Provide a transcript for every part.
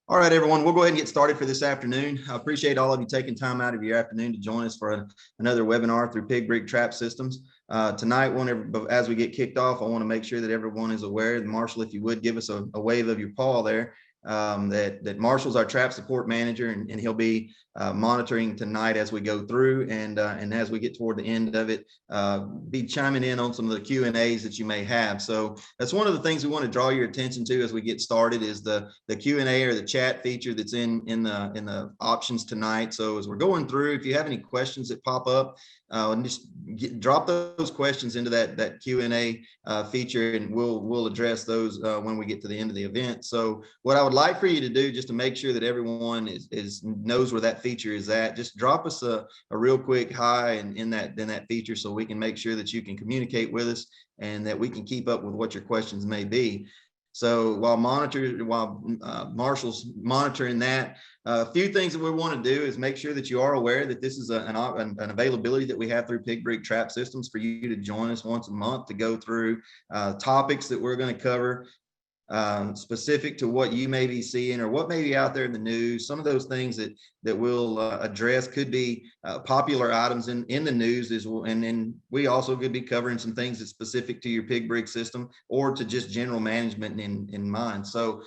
All right, everyone, we'll go ahead and get started for this afternoon. I appreciate all of you taking time out of your afternoon to join us for another webinar through Pig Brig Trap Systems. Tonight, as we get kicked off, I want to make sure that everyone is aware. Marshall, if you would give us a wave of your paw there, that Marshall's our trap support manager, and he'll be monitoring tonight as we go through, and as we get toward the end of it, be chiming in on some of the Q&As that you may have. So that's one of the things we want to draw your attention to as we get started is the Q&A or the chat feature that's in the options tonight. So as we're going through, if you have any questions that pop up, just drop those questions into that Q&A feature, and we'll address those when we get to the end of the event. So what I would like for you to do, just to make sure that everyone knows where that feature is at, just drop us a real quick hi in that feature, so we can make sure that you can communicate with us and that we can keep up with what your questions may be. So while Marshall's monitoring that, a few things that we want to do is make sure that you are aware that this is an availability that we have through Pig Brig Trap Systems for you to join us once a month to go through topics that we're going to cover specific to what you may be seeing or what may be out there in the news. Some of those things that we'll address could be popular items in the news as well, and then we also could be covering some things that's specific to your Pig Brig system or to just general management in mind. So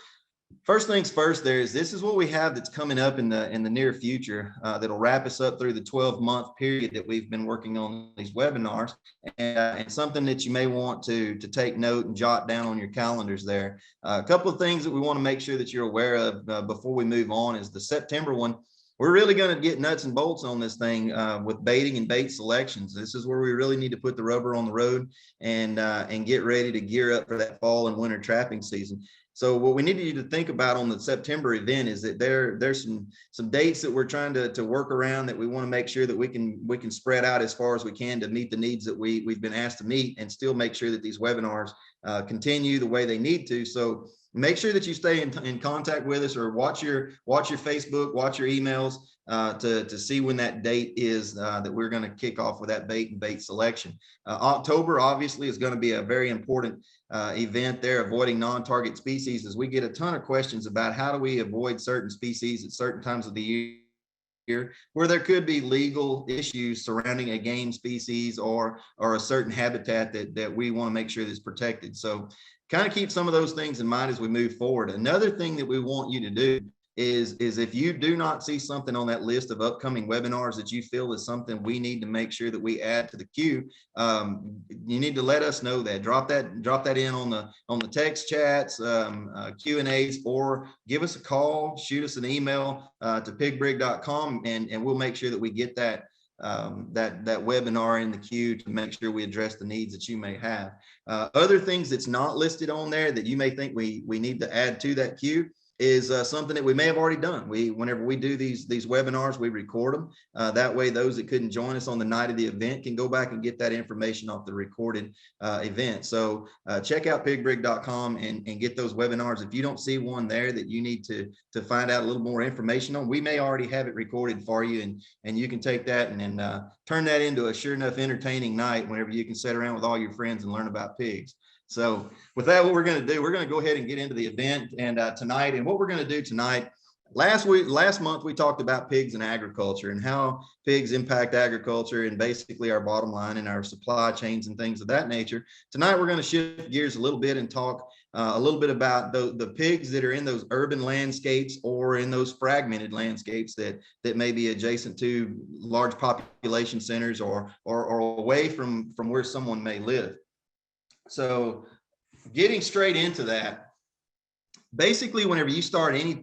first things first, this is what we have that's coming up in the near future that'll wrap us up through the 12-month period that we've been working on these webinars, and something that you may want to take note and jot down on your calendars there. A couple of things that we want to make sure that you're aware of before we move on is the September one. We're really going to get nuts and bolts on this thing with baiting and bait selections. This is where we really need to put the rubber on the road and get ready to gear up for that fall and winter trapping season. So what we need you to think about on the September event is that there's some dates that we're trying to work around that we want to make sure that we can spread out as far as we can to meet the needs that we've been asked to meet, and still make sure that these webinars continue the way they need to. So make sure that you stay in contact with us, or watch your Facebook, watch your emails to see when that date is that we're going to kick off with that bait and bait selection. October obviously is going to be a very important event there, avoiding non-target species, as we get a ton of questions about how do we avoid certain species at certain times of the year where there could be legal issues surrounding a game species or a certain habitat that we want to make sure that's protected. So kind of keep some of those things in mind as we move forward. Another thing that we want you to do is if you do not see something on that list of upcoming webinars that you feel is something we need to make sure that we add to the queue, you need to let us know that. Drop that in on the text chats, Q&As, or give us a call, shoot us an email to pigbrig.com, and we'll make sure that we get that webinar in the queue to make sure we address the needs that you may have. Other things that's not listed on there that you may think we need to add to that queue is something that we may have already done. Whenever we do these webinars, we record them. That way, those that couldn't join us on the night of the event can go back and get that information off the recorded event. So check out pigbrig.com and get those webinars. If you don't see one there that you need to find out a little more information on, we may already have it recorded for you, and you can take that and turn that into a sure enough entertaining night whenever you can sit around with all your friends and learn about pigs. So with that, what we're going to do, we're going to go ahead and get into the event and tonight. And what we're going to do tonight, last month, we talked about pigs and agriculture and how pigs impact agriculture and basically our bottom line and our supply chains and things of that nature. Tonight, we're going to shift gears a little bit and talk a little bit about the pigs that are in those urban landscapes or in those fragmented landscapes that may be adjacent to large population centers or away from where someone may live. So getting straight into that, basically, whenever you start any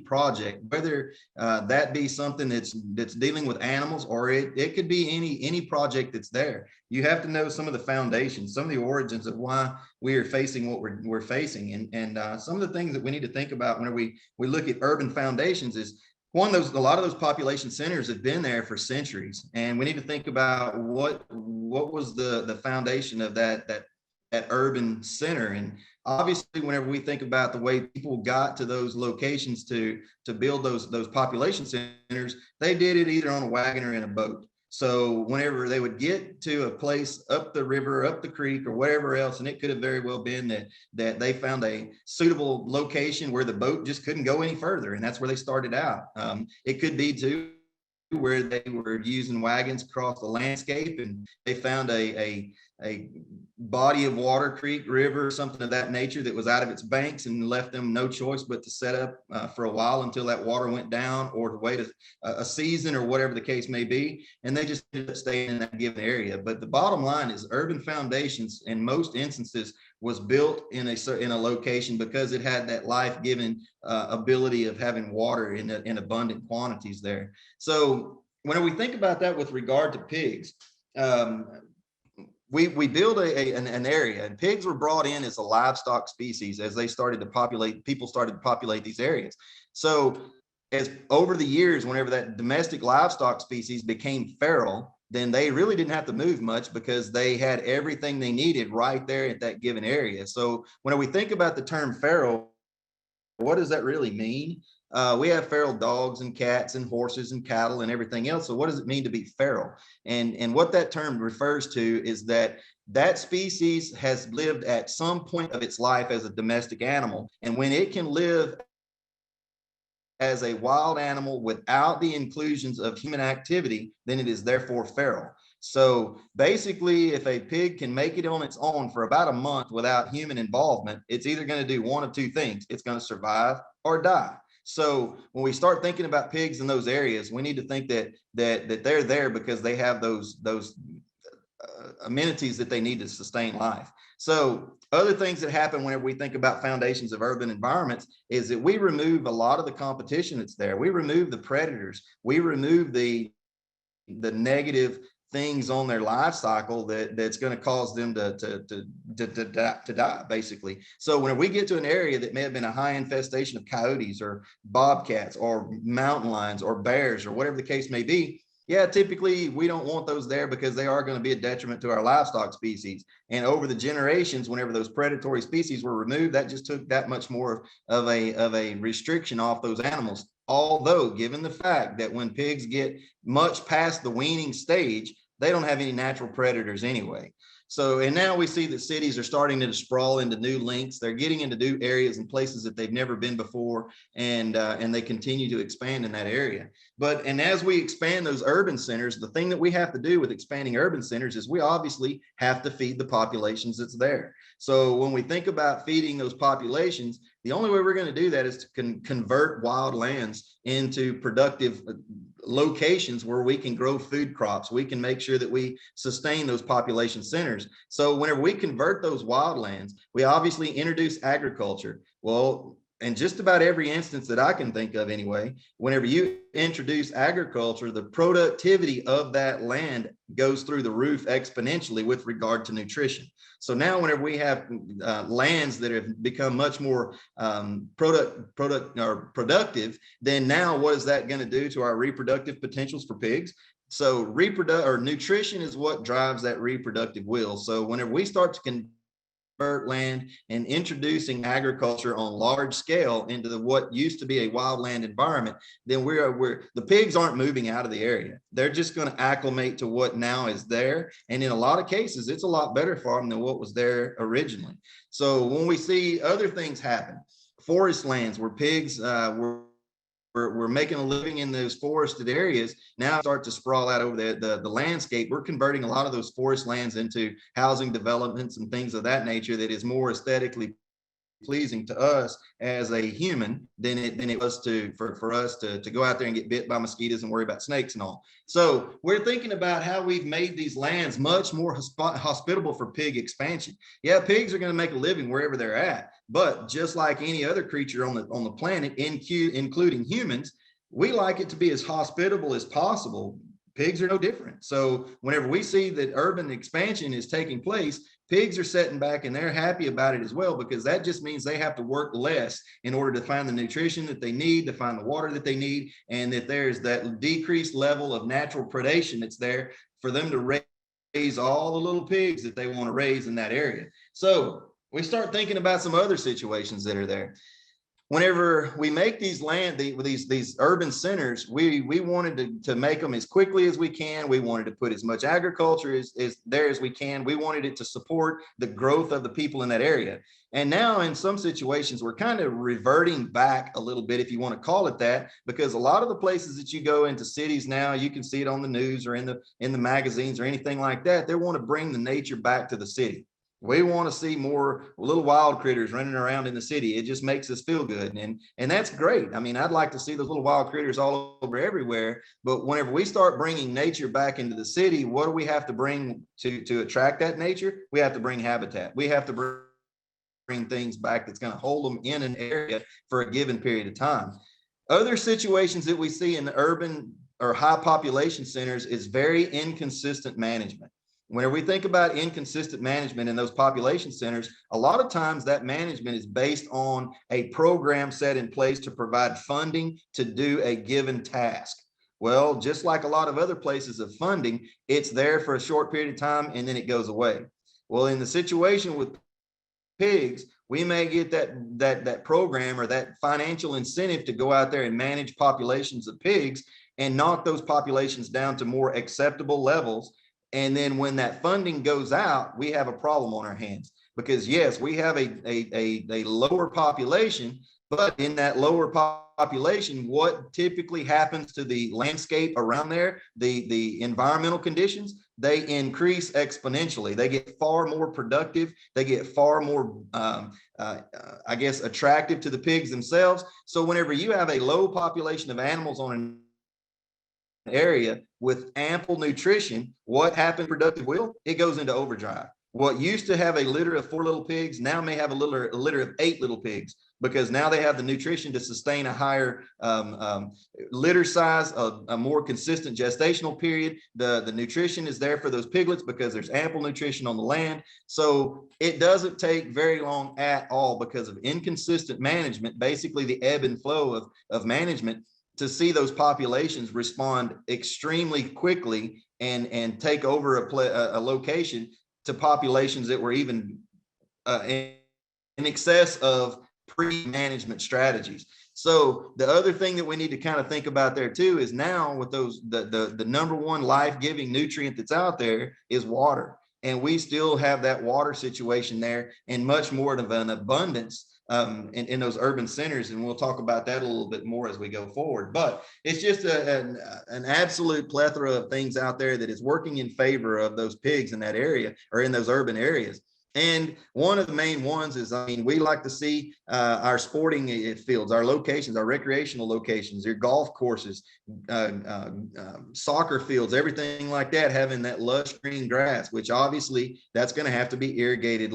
project, whether that be something that's dealing with animals, or it could be any project that's there, you have to know some of the foundations, some of the origins of why we are facing what we're facing. And some of the things that we need to think about whenever we look at urban foundations is, one, a lot of those population centers have been there for centuries, and we need to think about what was the foundation of that urban center. And obviously, whenever we think about the way people got to those locations to build those population centers, they did it either on a wagon or in a boat. So whenever they would get to a place up the river, up the creek, or whatever else, and it could have very well been that they found a suitable location where the boat just couldn't go any further, and that's where they started out. It could be too where they were using wagons across the landscape and they found a body of water, creek, river, something of that nature that was out of its banks and left them no choice but to set up for a while until that water went down, or to wait a season or whatever the case may be. And they just ended up staying in that given area. But the bottom line is urban foundations in most instances was built in a location because it had that life-giving ability of having water in abundant quantities there. So when we think about that with regard to pigs, we build an area, and pigs were brought in as a livestock species as they started to populate. People started to populate these areas. So as over the years, whenever that domestic livestock species became feral, then they really didn't have to move much because they had everything they needed right there at that given area. So when we think about the term feral, what does that really mean? We have feral dogs and cats and horses and cattle and everything else. So what does it mean to be feral? And what that term refers to is that species has lived at some point of its life as a domestic animal. And when it can live as a wild animal without the inclusions of human activity, then it is therefore feral. So basically, if a pig can make it on its own for about a month without human involvement, it's either going to do one of two things. It's going to survive or die. So when we start thinking about pigs in those areas, we need to think that they're there because they have those amenities that they need to sustain life. So other things that happen whenever we think about foundations of urban environments is that we remove a lot of the competition that's there. We remove the predators. We remove the negative things on their life cycle that's going to cause them to die, basically. So when we get to an area that may have been a high infestation of coyotes or bobcats or mountain lions or bears or whatever the case may be, yeah, typically we don't want those there because they are going to be a detriment to our livestock species. And over the generations, whenever those predatory species were removed, that just took that much more of a restriction off those animals. Although, given the fact that when pigs get much past the weaning stage, they don't have any natural predators anyway. So, and now we see that cities are starting to sprawl into new links. They're getting into new areas and places that they've never been before, and they continue to expand in that area. And as we expand those urban centers, the thing that we have to do with expanding urban centers is we obviously have to feed the populations that's there. So when we think about feeding those populations, the only way we're going to do that is to convert wild lands into productive locations where we can grow food crops. We can make sure that we sustain those population centers. So whenever we convert those wildlands, we obviously introduce agriculture. Well, in just about every instance that I can think of anyway, whenever you introduce agriculture, the productivity of that land goes through the roof exponentially with regard to nutrition. So now whenever we have lands that have become much more productive, then now what is that going to do to our reproductive potentials for pigs? So nutrition is what drives that reproductive wheel. So whenever we start to convert land and introducing agriculture on large scale into what used to be a wildland environment, then the pigs aren't moving out of the area. They're just going to acclimate to what now is there. And in a lot of cases, it's a lot better for them than what was there originally. So when we see other things happen, forest lands where pigs we're making a living in those forested areas now start to sprawl out over the landscape. We're converting a lot of those forest lands into housing developments and things of that nature that is more aesthetically pleasing to us as a human than it was for us to go out there and get bit by mosquitoes and worry about snakes and all. So we're thinking about how we've made these lands much more hospitable for pig expansion. Yeah, pigs are going to make a living wherever they're at, but just like any other creature on the planet, including humans, we like it to be as hospitable as possible. Pigs are no different. So whenever we see that urban expansion is taking place, pigs are sitting back and they're happy about it as well, because that just means they have to work less in order to find the nutrition that they need, to find the water that they need, and that there's that decreased level of natural predation that's there for them to raise all the little pigs that they want to raise in that area. So we start thinking about some other situations that are there. whenever we make these these urban centers, we wanted to make them as quickly as we can. We wanted to put as much agriculture as there as we can. We wanted it to support the growth of the people in that area. And now in some situations, we're kind of reverting back a little bit, if you want to call it that, because a lot of the places that you go into cities now, you can see it on the news or in the magazines or anything like that. They want to bring the nature back to the city. We want to see more little wild critters running around in the city. It just makes us feel good. And that's great. I mean, I'd like to see those little wild critters all over everywhere. But whenever we start bringing nature back into the city, what do we have to bring to attract that nature? We have to bring habitat. We have to bring things back that's going to hold them in an area for a given period of time. Other situations that we see in the urban or high population centers is very inconsistent management. Whenever we think about inconsistent management in those population centers, a lot of times that management is based on a program set in place to provide funding to do a given task. Well, just like a lot of other places of funding, it's there for a short period of time and then it goes away. Well, in the situation with pigs, we may get that program or that financial incentive to go out there and manage populations of pigs and knock those populations down to more acceptable levels. And then when that funding goes out, we have a problem on our hands, because yes, we have a lower population, but in that lower population, what typically happens to the landscape around there, the environmental conditions, they increase exponentially. They get far more productive. They get far more, I guess, attractive to the pigs themselves. So whenever you have a low population of animals on an area with ample nutrition, what happens productive will? It goes into overdrive. What used to have a litter of 4 little pigs now may have a litter of 8 little pigs, because now they have the nutrition to sustain a higher litter size, a more consistent gestational period. The nutrition is there for those piglets because there's ample nutrition on the land. So it doesn't take very long at all, because of inconsistent management, basically the ebb and flow of management, to see those populations respond extremely quickly and take over a location to populations that were even in excess of pre-management strategies. So the other thing that we need to kind of think about there too is, now with those, the number one life-giving nutrient that's out there is water. And we still have that water situation there in much more of an abundance in those urban centers. And we'll talk about that a little bit more as we go forward. But it's just an absolute plethora of things out there that is working in favor of those pigs in that area or in those urban areas. And one of the main ones is, I mean, we like to see our sporting fields, our locations, our recreational locations, your golf courses, soccer fields, everything like that, having that lush green grass, which obviously that's going to have to be irrigated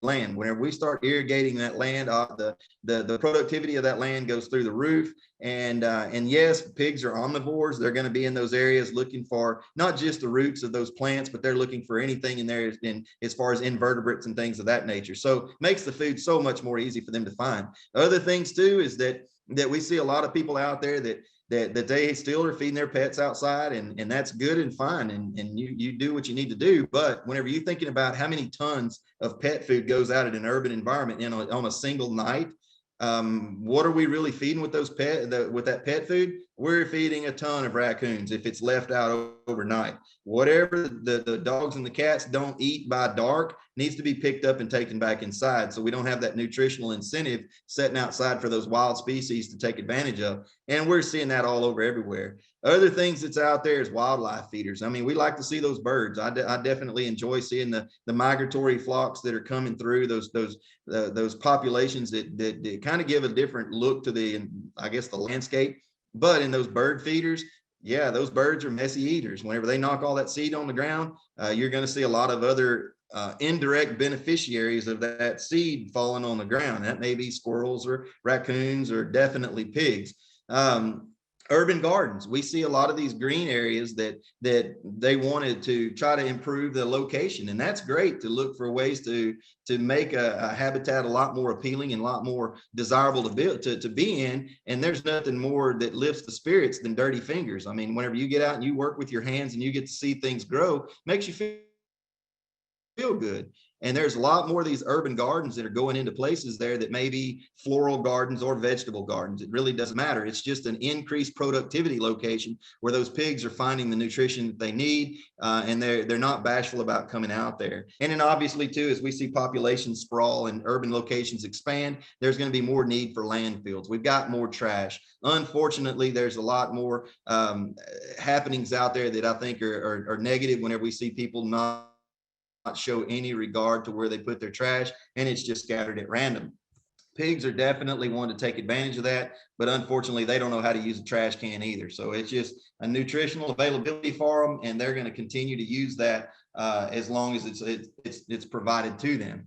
land. Whenever we start irrigating that land, the productivity of that land goes through the roof. And yes, pigs are omnivores. They're going to be in those areas looking for not just the roots of those plants, but they're looking for anything in there as far as invertebrates and things of that nature. So makes the food so much more easy for them to find. Other things too is that we see a lot of people out there that they still are feeding their pets outside, and that's good and fine, and you do what you need to do. But whenever you're thinking about how many tons of pet food goes out in an urban environment on a single night, what are we really feeding with with that pet food? We're feeding a ton of raccoons if it's left out overnight. Whatever the dogs and the cats don't eat by dark needs to be picked up and taken back inside, so we don't have that nutritional incentive setting outside for those wild species to take advantage of. And we're seeing that all over everywhere. Other things that's out there is wildlife feeders. I mean, we like to see those birds. I definitely enjoy seeing the migratory flocks that are coming through, those populations that kind of give a different look to I guess the landscape. But in those bird feeders, yeah, those birds are messy eaters. Whenever they knock all that seed on the ground, you're going to see a lot of other indirect beneficiaries of that seed falling on the ground. That may be squirrels or raccoons or definitely pigs. Urban gardens, we see a lot of these green areas that they wanted to try to improve the location, and that's great to look for ways to make a habitat a lot more appealing and a lot more desirable to be in. And there's nothing more that lifts the spirits than dirty fingers. I mean, whenever you get out and you work with your hands and you get to see things grow, makes you feel feel good. And there's a lot more of these urban gardens that are going into places there that may be floral gardens or vegetable gardens. It really doesn't matter. It's just an increased productivity location where those pigs are finding the nutrition that they need, and they're not bashful about coming out there. And then obviously too, as we see population sprawl and urban locations expand, there's going to be more need for landfills. We've got more trash. Unfortunately, there's a lot more happenings out there that I think are negative whenever we see people not show any regard to where they put their trash, and it's just scattered at random. Pigs are definitely one to take advantage of that, but unfortunately they don't know how to use a trash can either. So it's just a nutritional availability for them, and they're going to continue to use that as long as it's provided to them.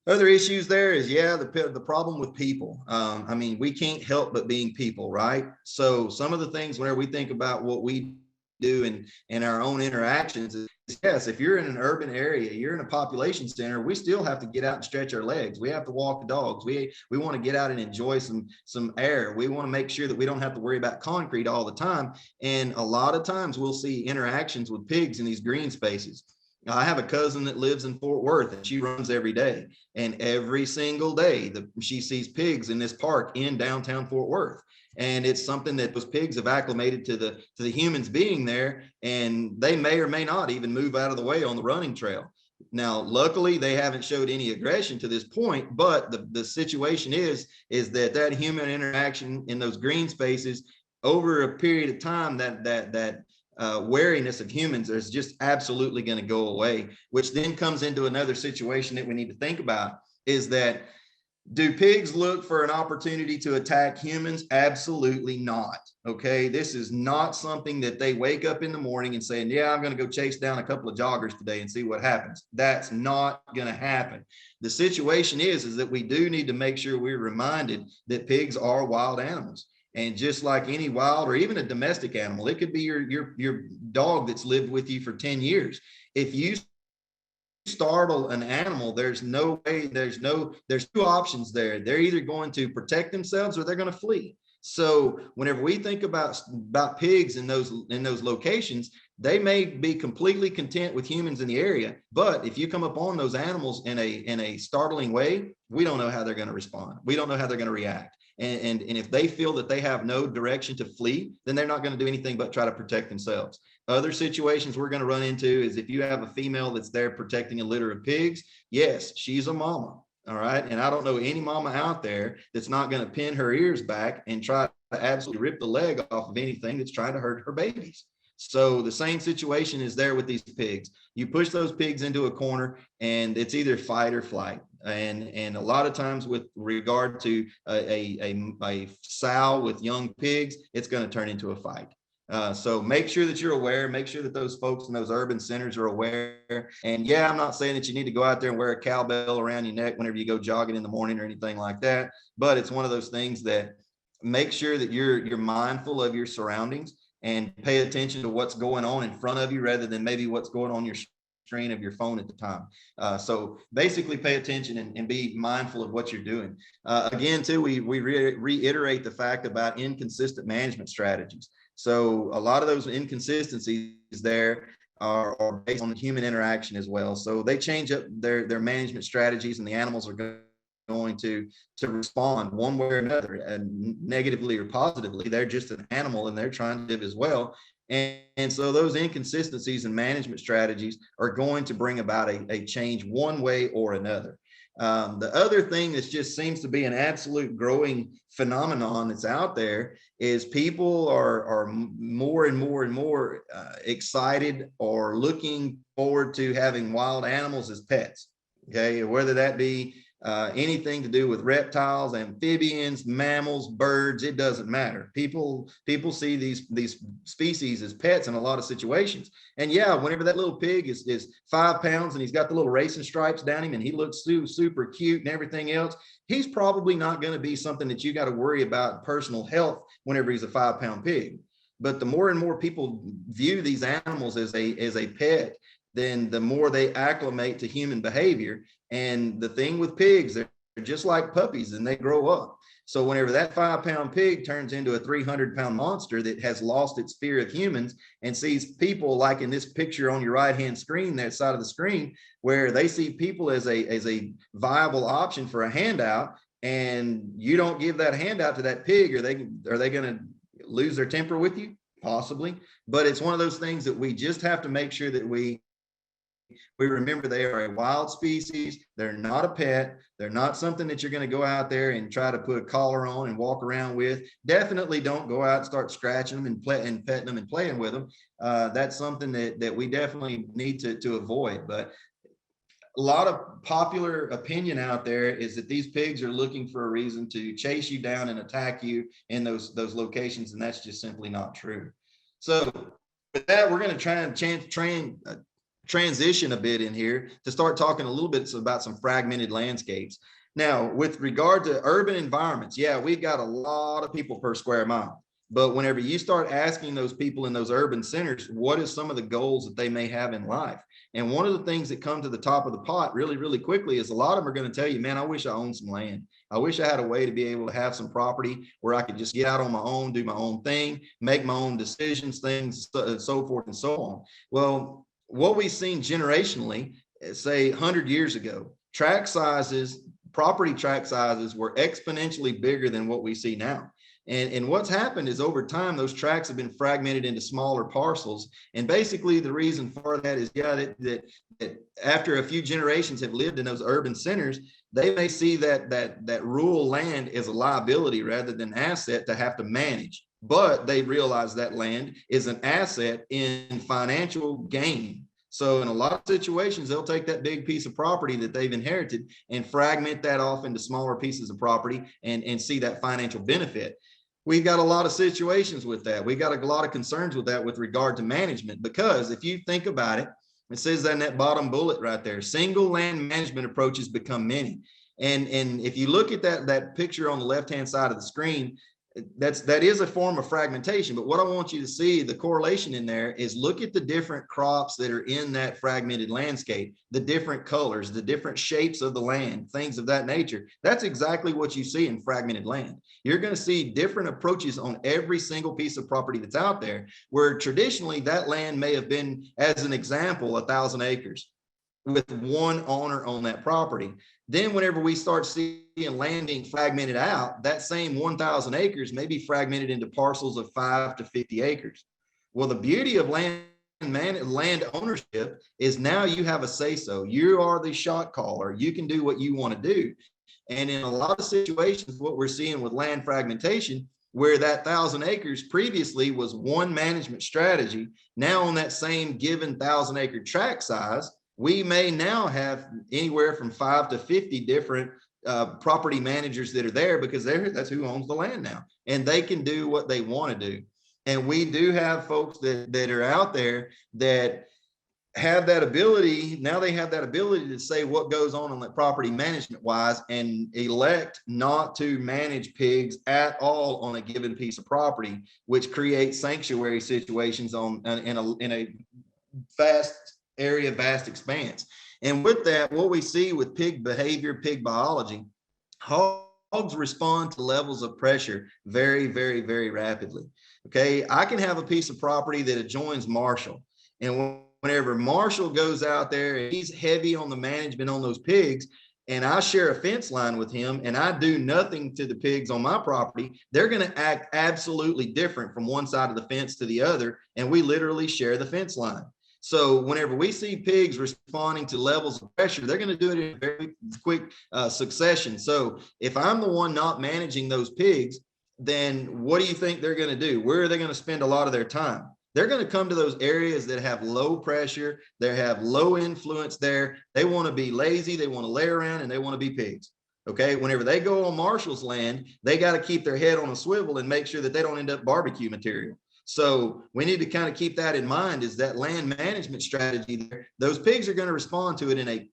Other issues there is, the problem with people. I mean, we can't help but being people, right? So some of the things whenever we think about what we do in our own interactions is, yes, if you're in an urban area, you're in a population center, we still have to get out and stretch our legs. We have to walk the dogs. We want to get out and enjoy some air. We want to make sure that we don't have to worry about concrete all the time. And a lot of times we'll see interactions with pigs in these green spaces. I have a cousin that lives in Fort Worth, and she runs every day. And every single day she sees pigs in this park in downtown Fort Worth. And it's something that those pigs have acclimated to the humans being there, and they may or may not even move out of the way on the running trail. Now, luckily, they haven't showed any aggression to this point, but the situation is that human interaction in those green spaces over a period of time, that wariness of humans is just absolutely going to go away, which then comes into another situation that we need to think about, is that do pigs look for an opportunity to attack humans? Absolutely not. Okay. This is not something that they wake up in the morning and saying, yeah, I'm going to go chase down a couple of joggers today and see what happens. That's not going to happen. The situation is that we do need to make sure we're reminded that pigs are wild animals. And just like any wild or even a domestic animal, it could be your dog that's lived with you for 10 years. If you startle an animal, there's two options there. They're either going to protect themselves or they're going to flee. So whenever we think about pigs in those locations, they may be completely content with humans in the area, but if you come upon those animals in a startling way, we don't know how they're going to respond. We don't know how they're going to react. And if they feel that they have no direction to flee, then they're not going to do anything but try to protect themselves. Other situations we're going to run into is if you have a female that's there protecting a litter of pigs, yes, she's a mama. All right. And I don't know any mama out there that's not going to pin her ears back and try to absolutely rip the leg off of anything that's trying to hurt her babies. So the same situation is there with these pigs. You push those pigs into a corner and it's either fight or flight. And a lot of times with regard to a sow with young pigs, it's going to turn into a fight. So make sure that you're aware, make sure that those folks in those urban centers are aware. And yeah, I'm not saying that you need to go out there and wear a cowbell around your neck whenever you go jogging in the morning or anything like that. But it's one of those things that make sure that you're mindful of your surroundings and pay attention to what's going on in front of you rather than maybe what's going on your screen of your phone at the time. So basically pay attention and be mindful of what you're doing. Again, too, we reiterate the fact about inconsistent management strategies. So a lot of those inconsistencies there are based on human interaction as well. So they change up their management strategies, and the animals are going to respond one way or another, and negatively or positively. They're just an animal and they're trying to live as well. And so those inconsistencies in management strategies are going to bring about a change one way or another. The other thing that just seems to be an absolute growing phenomenon that's out there is people are more and more and more excited or looking forward to having wild animals as pets. Okay, whether that be anything to do with reptiles, amphibians, mammals, birds, it doesn't matter. People see these species as pets in a lot of situations. And yeah, whenever that little pig is 5 pounds and he's got the little racing stripes down him and he looks super cute and everything else, he's probably not going to be something that you got to worry about personal health whenever he's a 5-pound pig. But the more and more people view these animals as a pet, then the more they acclimate to human behavior. And the thing with pigs, they're just like puppies and they grow up. So whenever that 5-pound pig turns into a 300-pound monster that has lost its fear of humans and sees people, like in this picture on your right-hand screen, that side of the screen, where they see people as a viable option for a handout, and you don't give that handout to that pig, are they going to lose their temper with you? Possibly. But it's one of those things that we just have to make sure that we remember they are a wild species. They're not a pet. They're not something that you're going to go out there and try to put a collar on and walk around with. Definitely don't go out and start scratching them and petting them and playing with them. That's something that we definitely need to avoid. But a lot of popular opinion out there is that these pigs are looking for a reason to chase you down and attack you in those locations, and that's just simply not true. So with that, we're going to try and transition a bit in here to start talking a little bit about some fragmented landscapes. Now, with regard to urban environments, yeah, we've got a lot of people per square mile. But whenever you start asking those people in those urban centers, what is some of the goals that they may have in life? And one of the things that come to the top of the pot really, really quickly is a lot of them are going to tell you, man, I wish I owned some land. I wish I had a way to be able to have some property where I could just get out on my own, do my own thing, make my own decisions, things, so forth and so on. Well, what we've seen generationally, say 100 years ago, property tract sizes were exponentially bigger than what we see now. And what's happened is over time, those tracts have been fragmented into smaller parcels. And basically the reason for that is, that after a few generations have lived in those urban centers, they may see that rural land is a liability rather than an asset to have to manage. But they realize that land is an asset in financial gain. So in a lot of situations, they'll take that big piece of property that they've inherited and fragment that off into smaller pieces of property and see that financial benefit. We've got a lot of situations with that. We've got a lot of concerns with that with regard to management, because if you think about it, it says that in that bottom bullet right there, single land management approaches become many. And if you look at that picture on the left-hand side of the screen, that is a form of fragmentation. But what I want you to see, the correlation in there, is look at the different crops that are in that fragmented landscape, the different colors, the different shapes of the land, things of that nature. That's exactly what you see in fragmented land. You're going to see different approaches on every single piece of property that's out there, where traditionally that land may have been, as an example, 1,000 acres with one owner on that property. Then whenever we start seeing land being fragmented out, that same 1,000 acres may be fragmented into parcels of 5 to 50 acres. Well, the beauty of land ownership is now you have a say-so. You are the shot caller. You can do what you want to do. And in a lot of situations, what we're seeing with land fragmentation, where that 1,000 acres previously was one management strategy, now on that same given 1,000-acre tract size, we may now have anywhere from 5 to 50 different property managers that are there, because that's who owns the land now, and they can do what they want to do. And we do have folks that are out there that have that ability. Now they have that ability to say what goes on that property management wise, and elect not to manage pigs at all on a given piece of property, which creates sanctuary situations in a vast expanse. And with that, what we see with pig behavior, pig biology, hogs respond to levels of pressure very, very, very rapidly. Okay, I can have a piece of property that adjoins Marshall, and whenever Marshall goes out there and he's heavy on the management on those pigs, and I share a fence line with him and I do nothing to the pigs on my property, they're going to act absolutely different from one side of the fence to the other, and we literally share the fence line. So whenever we see pigs responding to levels of pressure, they're going to do it in a very quick succession. So if I'm the one not managing those pigs, then what do you think they're going to do? Where are they going to spend a lot of their time? They're going to come to those areas that have low pressure, they have low influence there. They want to be lazy, they want to lay around, and they want to be pigs. Okay, whenever they go on Marshall's land, they got to keep their head on a swivel and make sure that they don't end up barbecue material. So we need to kind of keep that in mind, is that land management strategy there. Those pigs are going to respond to it in a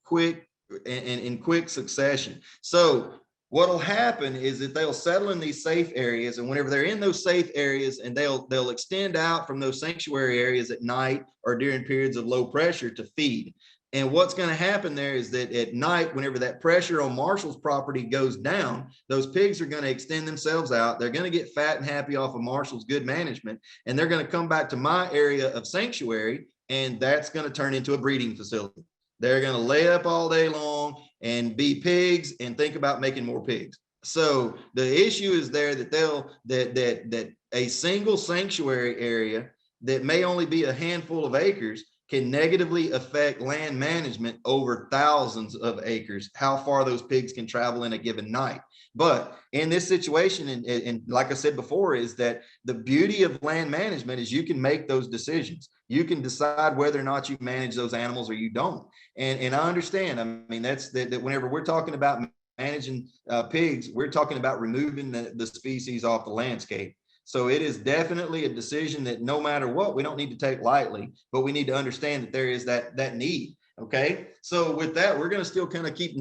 quick succession. So what'll happen is that they'll settle in these safe areas, and whenever they're in those safe areas, and they'll extend out from those sanctuary areas at night or during periods of low pressure to feed. And what's going to happen there is that at night, whenever that pressure on Marshall's property goes down, those pigs are going to extend themselves out. They're going to get fat and happy off of Marshall's good management, and they're going to come back to my area of sanctuary, and that's going to turn into a breeding facility. They're going to lay up all day long and be pigs and think about making more pigs. So the issue is there that that a single sanctuary area that may only be a handful of acres can negatively affect land management over thousands of acres, how far those pigs can travel in a given night. But in this situation, and like I said before, is that the beauty of land management is you can make those decisions. You can decide whether or not you manage those animals or you don't. And I understand. I mean, that's that whenever we're talking about managing pigs, we're talking about removing the species off the landscape. So it is definitely a decision that no matter what, we don't need to take lightly, but we need to understand that there is that need. Okay. So with that, we're going to still kind of keep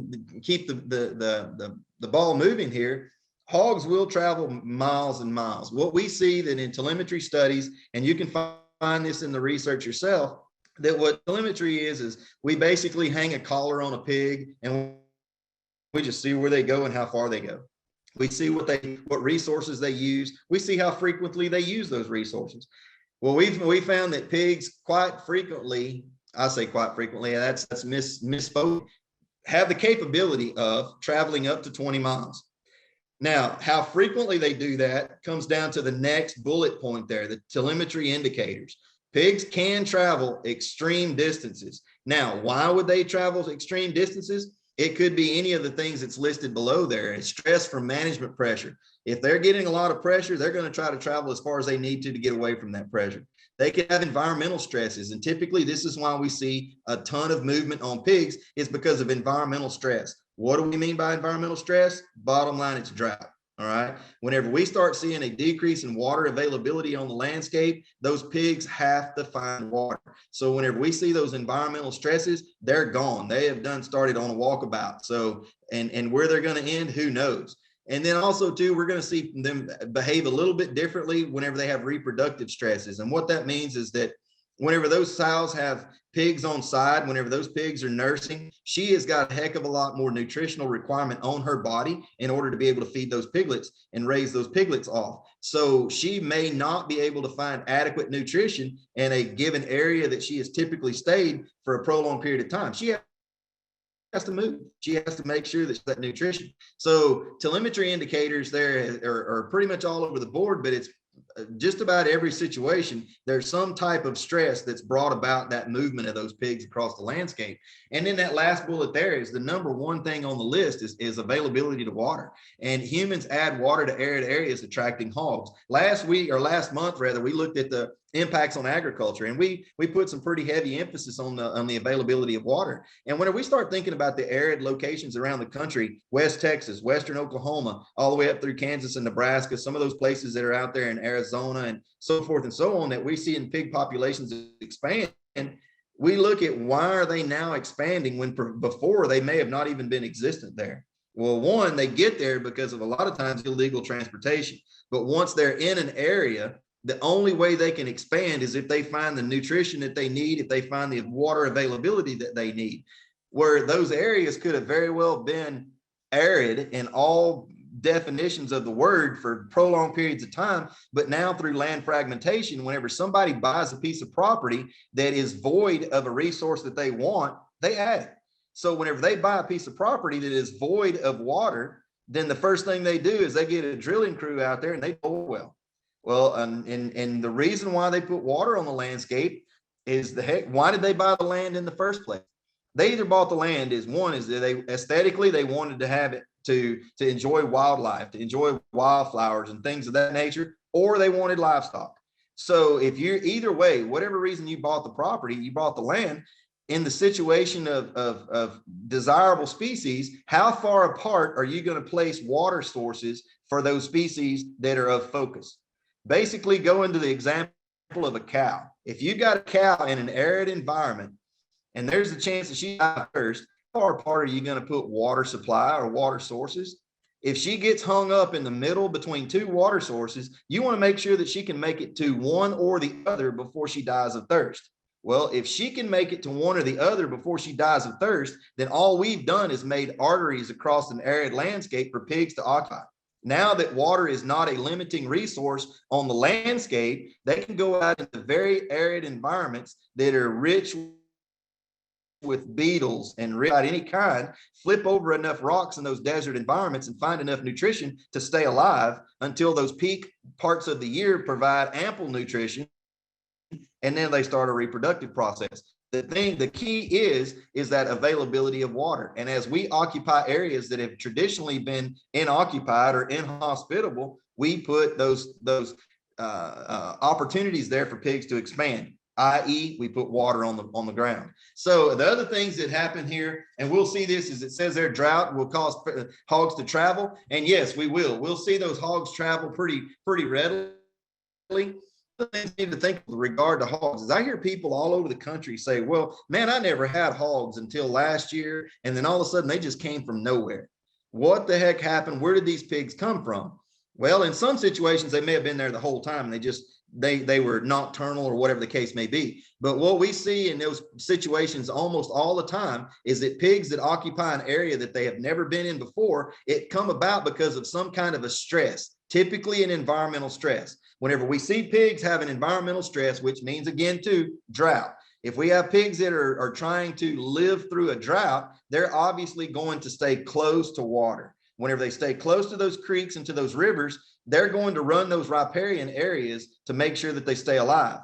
the ball moving here. Hogs will travel miles and miles. What we see that in telemetry studies, and you can find this in the research yourself, that what telemetry is we basically hang a collar on a pig and we just see where they go and how far they go. We see what resources they use. We see how frequently they use those resources. Well, we found that pigs quite frequently, I say quite frequently, and that's misspoken, have the capability of traveling up to 20 miles. Now, how frequently they do that comes down to the next bullet point there, the telemetry indicators. Pigs can travel extreme distances. Now, why would they travel extreme distances? It could be any of the things that's listed below there. It's stress from management pressure. If they're getting a lot of pressure, they're going to try to travel as far as they need to get away from that pressure. They can have environmental stresses. And typically this is why we see a ton of movement on pigs, is because of environmental stress. What do we mean by environmental stress? Bottom line, it's drought. All right. Whenever we start seeing a decrease in water availability on the landscape, those pigs have to find water. So whenever we see those environmental stresses, they're gone. They have started on a walkabout. So, and where they're going to end, who knows? And then also too, we're going to see them behave a little bit differently whenever they have reproductive stresses. And what that means is that whenever those sows have pigs on side, whenever those pigs are nursing, she has got a heck of a lot more nutritional requirement on her body in order to be able to feed those piglets and raise those piglets off. So she may not be able to find adequate nutrition in a given area that she has typically stayed for a prolonged period of time. She has to move. She has to make sure that nutrition. So telemetry indicators there are pretty much all over the board, but it's just about every situation, there's some type of stress that's brought about that movement of those pigs across the landscape. And then that last bullet there is the number one thing on the list is availability to water. And humans add water to arid areas, attracting hogs. Last month, we looked at the impacts on agriculture, and we put some pretty heavy emphasis on the availability of water. And whenever we start thinking about the arid locations around the country, West Texas, Western Oklahoma, all the way up through Kansas and Nebraska, some of those places that are out there in Arizona and so forth and so on, that we see in pig populations expand, we look at why are they now expanding when before they may have not even been existent there. Well, one, they get there because of a lot of times illegal transportation. But once they're in an area, the only way they can expand is if they find the nutrition that they need, if they find the water availability that they need. Where those areas could have very well been arid in all definitions of the word for prolonged periods of time, but now through land fragmentation, whenever somebody buys a piece of property that is void of a resource that they want, they add it. So whenever they buy a piece of property that is void of water, then the first thing they do is they get a drilling crew out there and they bore a well. Well, and the reason why they put water on the landscape is why did they buy the land in the first place? They either bought the land is that they aesthetically, they wanted to have it to enjoy wildlife, to enjoy wildflowers and things of that nature, or they wanted livestock. So if you're either way, whatever reason you bought the property, you bought the land, in the situation of desirable species, how far apart are you going to place water sources for those species that are of focus? Basically, go into the example of a cow. If you got a cow in an arid environment and there's a chance that she dies first, how far apart are you going to put water supply or water sources? If she gets hung up in the middle between two water sources, you want to make sure that she can make it to one or the other before she dies of thirst. Well, if she can make it to one or the other before she dies of thirst, then all we've done is made arteries across an arid landscape for pigs to occupy. Now that water is not a limiting resource on the landscape, they can go out into very arid environments that are rich with beetles and rich of any kind, flip over enough rocks in those desert environments and find enough nutrition to stay alive until those peak parts of the year provide ample nutrition, and then they start a reproductive process. The key is that availability of water. And as we occupy areas that have traditionally been inoccupied or inhospitable, we put those opportunities there for pigs to expand, i.e. we put water on the ground. So the other things that happen here, and we'll see this, is it says there drought will cause hogs to travel. And yes, we will. We'll see those hogs travel pretty readily. The things you need to think with regard to hogs is I hear people all over the country say, well, man, I never had hogs until last year. And then all of a sudden they just came from nowhere. What the heck happened? Where did these pigs come from? Well, in some situations, they may have been there the whole time. They were nocturnal or whatever the case may be. But what we see in those situations almost all the time is that pigs that occupy an area that they have never been in before, it come about because of some kind of a stress, typically an environmental stress. Whenever we see pigs have an environmental stress, which means again too, drought. If we have pigs that are trying to live through a drought, they're obviously going to stay close to water. Whenever they stay close to those creeks and to those rivers, they're going to run those riparian areas to make sure that they stay alive.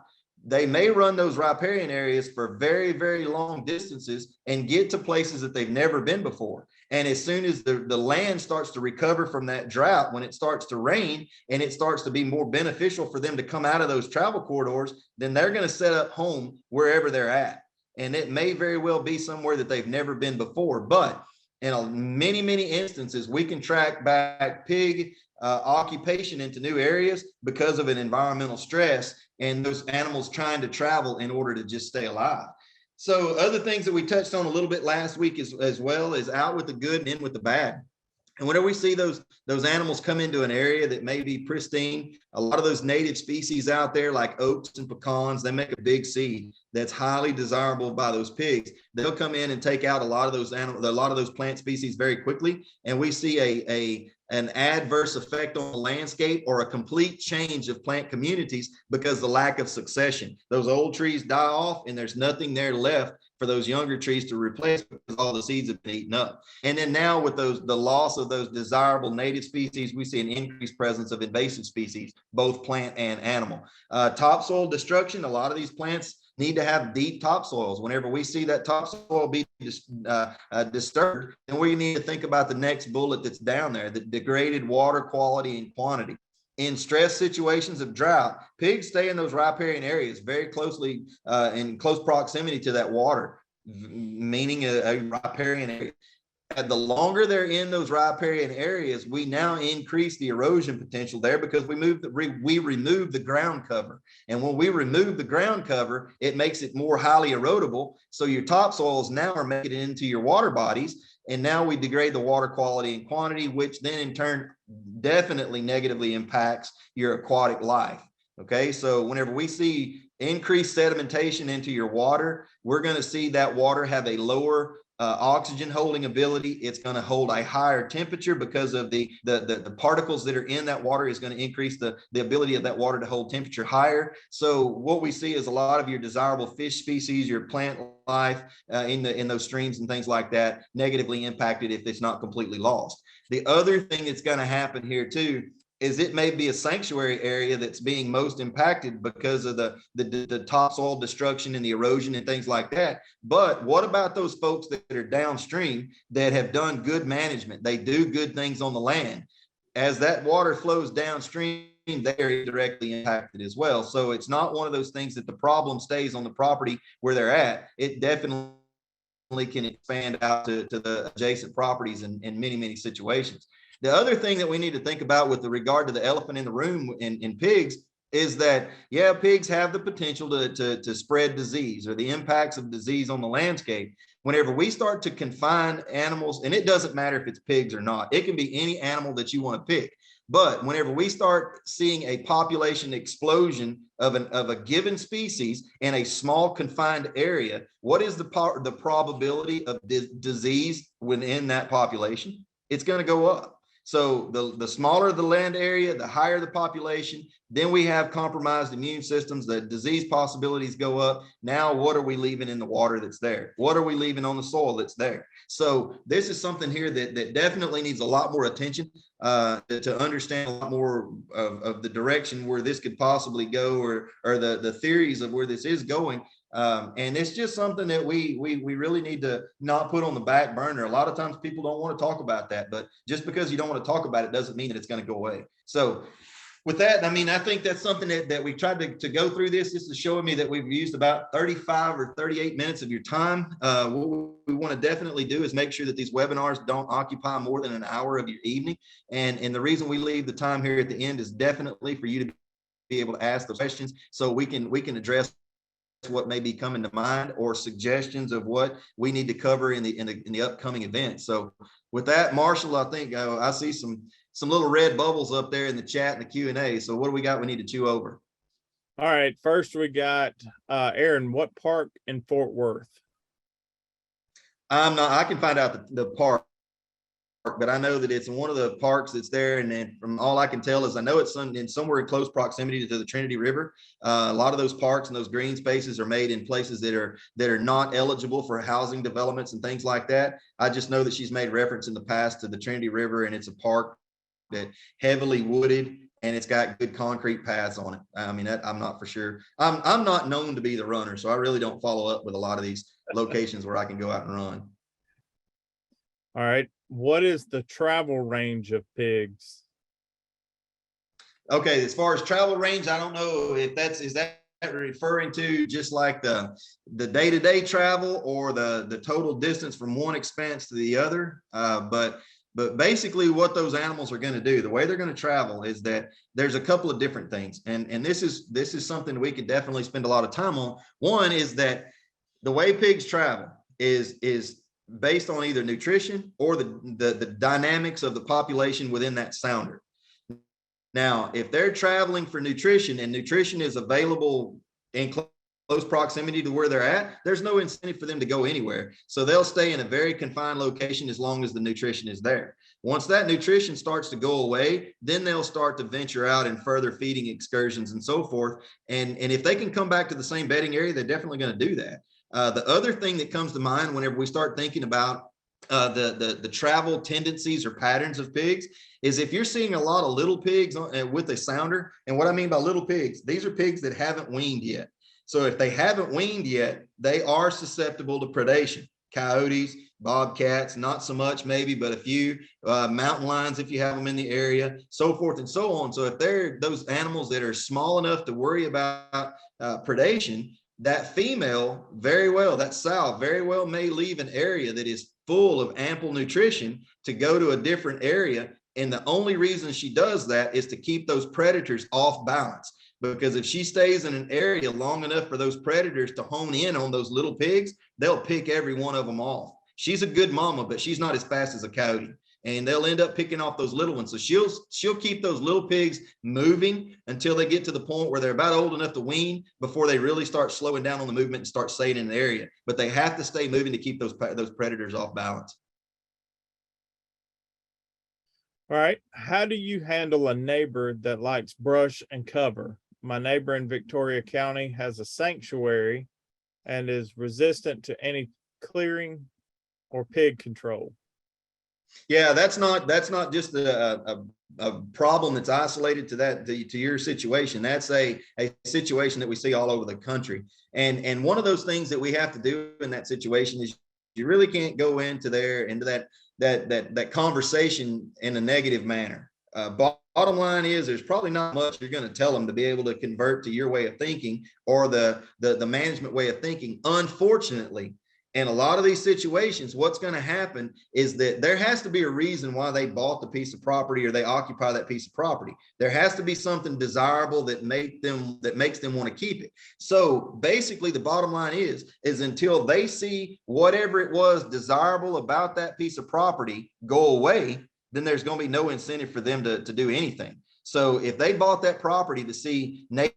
They may run those riparian areas for very, very long distances and get to places that they've never been before. And as soon as the land starts to recover from that drought, when it starts to rain and it starts to be more beneficial for them to come out of those travel corridors, then they're going to set up home wherever they're at. And it may very well be somewhere that they've never been before. But in many, many instances, we can track back pig occupation into new areas because of an environmental stress and those animals trying to travel in order to just stay alive. So other things that we touched on a little bit last week as well is out with the good and in with the bad. And whenever we see those animals come into an area that may be pristine, a lot of those native species out there like oats and pecans, they make a big seed that's highly desirable by those pigs. They'll come in and take out a lot of those plant species very quickly. And we see an adverse effect on the landscape or a complete change of plant communities because the lack of succession. Those old trees die off and there's nothing there left for those younger trees to replace because all the seeds have been eaten up. And then now with the loss of those desirable native species, we see an increased presence of invasive species, both plant and animal. Topsoil destruction, a lot of these plants need to have deep topsoils. Whenever we see that topsoil be disturbed, then we need to think about the next bullet that's down there, the degraded water quality and quantity. In stress situations of drought, pigs stay in those riparian areas very closely in close proximity to that water, meaning a riparian area. And the longer they're in those riparian areas, we now increase the erosion potential there because we remove the ground cover. And when we remove the ground cover, it makes it more highly erodible. So your topsoils now are making it into your water bodies. And now we degrade the water quality and quantity, which then in turn definitely negatively impacts your aquatic life. Okay, so whenever we see increased sedimentation into your water, we're going to see that water have a lower oxygen holding ability. It's going to hold a higher temperature because of the particles that are in that water is going to increase the ability of that water to hold temperature higher. So what we see is a lot of your desirable fish species, your plant life in those streams and things like that negatively impacted if it's not completely lost. The other thing that's going to happen here too is it may be a sanctuary area that's being most impacted because of the topsoil destruction and the erosion and things like that. But what about those folks that are downstream that have done good management? They do good things on the land. As that water flows downstream, they're directly impacted as well. So it's not one of those things that the problem stays on the property where they're at. It definitely can expand out to the adjacent properties in many, many situations. The other thing that we need to think about with regard to the elephant in the room in pigs is that, yeah, pigs have the potential to spread disease or the impacts of disease on the landscape. Whenever we start to confine animals, and it doesn't matter if it's pigs or not, it can be any animal that you want to pick. But whenever we start seeing a population explosion of a given species in a small confined area, what is the probability of disease within that population? It's going to go up. So the smaller the land area, the higher the population, then we have compromised immune systems, the disease possibilities go up. Now, what are we leaving in the water that's there? What are we leaving on the soil that's there? So this is something here that definitely needs a lot more attention to understand a lot more of the direction where this could possibly go, or the theories of where this is going. And it's just something that we really need to not put on the back burner. A lot of times people don't want to talk about that, but just because you don't want to talk about it doesn't mean that it's going to go away. So with that, I mean, I think that's something that we tried to go through this. This is showing me that we've used about 35 or 38 minutes of your time. What we want to definitely do is make sure that these webinars don't occupy more than an hour of your evening. And the reason we leave the time here at the end is definitely for you to be able to ask the questions so we can address what may be coming to mind, or suggestions of what we need to cover in the upcoming event. So with that, Marshall, I think I see some little red bubbles up there in the chat and the Q&A. So what do we got we need to chew over? All right, first we got Aaron, what park in Fort Worth? I can find out the park, but I know that it's in one of the parks that's there. And then from all I can tell is I know it's somewhere in close proximity to the Trinity River. A lot of those parks and those green spaces are made in places that are not eligible for housing developments and things like that. I just know that she's made reference in the past to the Trinity River, and it's a park that heavily wooded, and it's got good concrete paths on it. I mean, I'm not for sure. I'm not known to be the runner, so I really don't follow up with a lot of these locations where I can go out and run. All right. What is the travel range of pigs? Okay, as far as travel range, I don't know if is that referring to just like the day-to-day travel, or the total distance from one expanse to the other. But basically what those animals are going to do, the way they're going to travel, is that there's a couple of different things. And this is something we could definitely spend a lot of time on. One is that the way pigs travel is based on either nutrition or the dynamics of the population within that sounder. Now, if they're traveling for nutrition and nutrition is available in close proximity to where they're at, there's no incentive for them to go anywhere. So they'll stay in a very confined location as long as the nutrition is there. Once that nutrition starts to go away, then they'll start to venture out in further feeding excursions and so forth. And if they can come back to the same bedding area, they're definitely going to do that. The other thing that comes to mind whenever we start thinking about the travel tendencies or patterns of pigs is if you're seeing a lot of little pigs with a sounder. And what I mean by little pigs, these are pigs that haven't weaned yet. So if they haven't weaned yet, they are susceptible to predation. Coyotes, bobcats, not so much maybe, but a few, mountain lions if you have them in the area, so forth and so on. So if they're those animals that are small enough to worry about predation, that female that sow very well may leave an area that is full of ample nutrition to go to a different area. And the only reason she does that is to keep those predators off balance. Because if she stays in an area long enough for those predators to hone in on those little pigs, they'll pick every one of them off. She's a good mama, but she's not as fast as a coyote. And they'll end up picking off those little ones. So she'll keep those little pigs moving until they get to the point where they're about old enough to wean before they really start slowing down on the movement and start staying in the area. But they have to stay moving to keep those predators off balance. All right. How do you handle a neighbor that likes brush and cover? My neighbor in Victoria County has a sanctuary and is resistant to any clearing or pig control. Yeah, that's not just a problem that's isolated to your situation. That's a situation that we see all over the country. And one of those things that we have to do in that situation is you really can't go into that conversation in a negative manner. Bottom line is there's probably not much you're going to tell them to be able to convert to your way of thinking or the management way of thinking. Unfortunately, in a lot of these situations, what's going to happen is that there has to be a reason why they bought the piece of property or they occupy that piece of property. There has to be something desirable that makes them want to keep it. So basically, the bottom line is until they see whatever it was desirable about that piece of property go away, then there's going to be no incentive for them to do anything. So if they bought that property to see native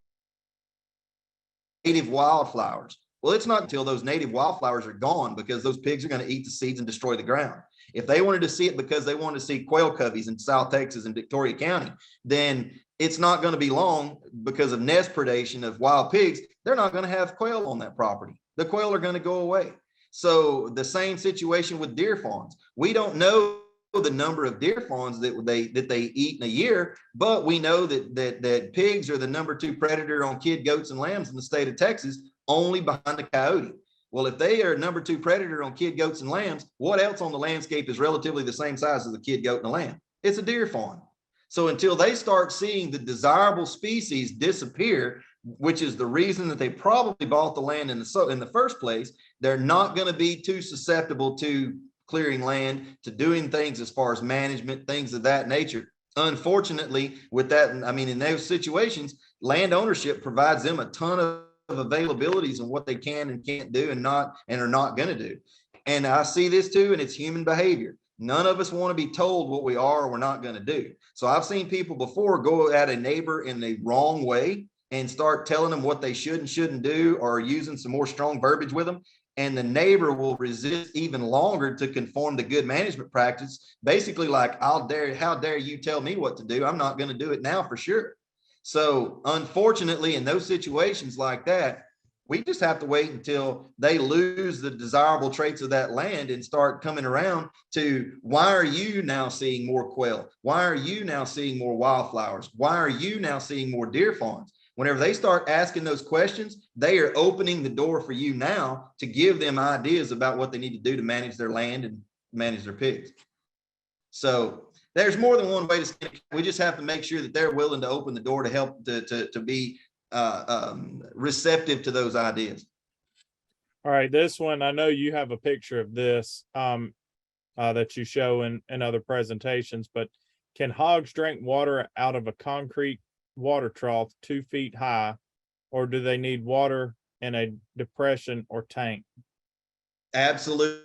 wildflowers, well, it's not until those native wildflowers are gone, because those pigs are going to eat the seeds and destroy the ground. If they wanted to see it because they wanted to see quail coveys in South Texas and Victoria County, then it's not going to be long, because of nest predation of wild pigs. They're not going to have quail on that property. The quail are going to go away. So the same situation with deer fawns. We don't know the number of deer fawns that they eat in a year, but we know that pigs are the #2 predator on kid goats and lambs in the state of Texas, only behind the coyote. Well, if they are #2 predator on kid goats and lambs, what else on the landscape is relatively the same size as a kid goat and a lamb? It's a deer fawn. So until they start seeing the desirable species disappear, which is the reason that they probably bought the land in the first place, they're not going to be too susceptible to clearing land, to doing things as far as management, things of that nature. Unfortunately, with that, I mean, in those situations, land ownership provides them a ton of availabilities on what they can and can't do and are not going to do. And I see this too, and it's human behavior. None of us want to be told what we are or we're not going to do. So I've seen people before go at a neighbor in the wrong way and start telling them what they should and shouldn't do, or using some more strong verbiage with them. And the neighbor will resist even longer to conform to good management practice. Basically like, how dare you tell me what to do? I'm not going to do it now for sure. So unfortunately, in those situations like that, we just have to wait until they lose the desirable traits of that land and start coming around to, why are you now seeing more quail? Why are you now seeing more wildflowers? Why are you now seeing more deer fawns? Whenever they start asking those questions, they are opening the door for you now to give them ideas about what they need to do to manage their land and manage their pigs. So there's more than one way to skin it. We just have to make sure that they're willing to open the door to help to be receptive to those ideas. All right, this one, I know you have a picture of this that you show in other presentations, but can hogs drink water out of a concrete water trough 2 feet high, or do they need water in a depression or tank? Absolutely.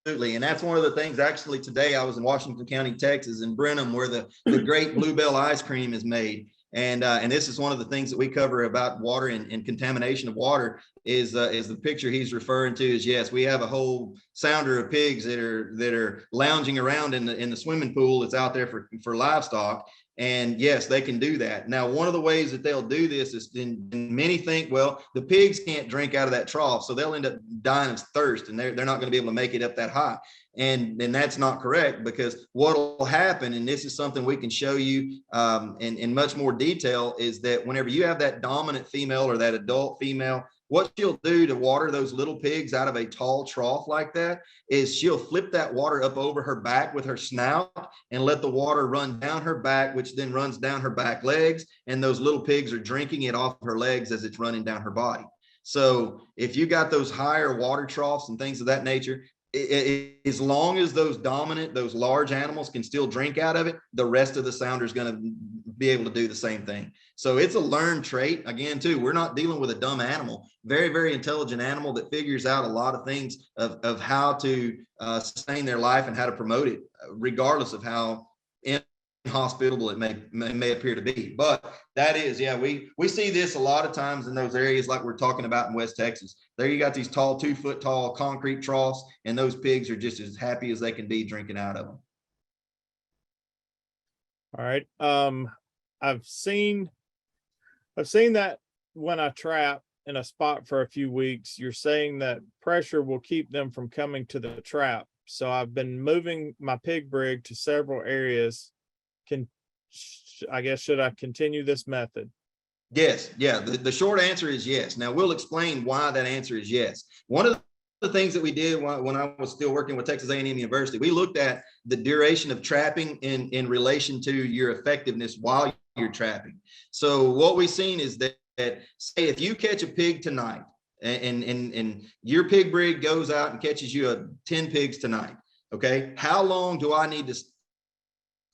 And that's one of the things. Actually, today I was in Washington County, Texas, in Brenham, where the great Bluebell ice cream is made. And this is one of the things that we cover about water and contamination of water is the picture he's referring to. Is, yes, we have a whole sounder of pigs that are lounging around in the swimming pool that's out there for livestock. And yes, they can do that. Now, one of the ways that they'll do this is, and many think, well, the pigs can't drink out of that trough, so they'll end up dying of thirst, and they're not going to be able to make it up that high. And that's not correct, because what will happen, and this is something we can show you in much more detail, is that whenever you have that dominant female or that adult female, what she'll do to water those little pigs out of a tall trough like that is she'll flip that water up over her back with her snout and let the water run down her back, which then runs down her back legs. And those little pigs are drinking it off her legs as it's running down her body. So if you got those higher water troughs and things of that nature, as long as those large animals can still drink out of it, the rest of the sounder is going to be able to do the same thing. So it's a learned trait. Again, too, we're not dealing with a dumb animal. Very, very intelligent animal that figures out a lot of things of how to sustain their life and how to promote it, regardless of how inhospitable it may appear to be. But that is, yeah, we see this a lot of times in those areas like we're talking about in West Texas. There you got these tall, 2 foot tall concrete troughs, and those pigs are just as happy as they can be drinking out of them. All right. I've seen that when I trap in a spot for a few weeks, you're saying that pressure will keep them from coming to the trap. So I've been moving my pig brig to several areas. Should I continue this method? Yes. Yeah. The short answer is yes. Now we'll explain why that answer is yes. One of the things that we did when I was still working with Texas A&M University, we looked at the duration of trapping in relation to your effectiveness while you're trapping. So what we've seen is that say if you catch a pig tonight and your pig brig goes out and catches you 10 pigs tonight, okay, how long do I need to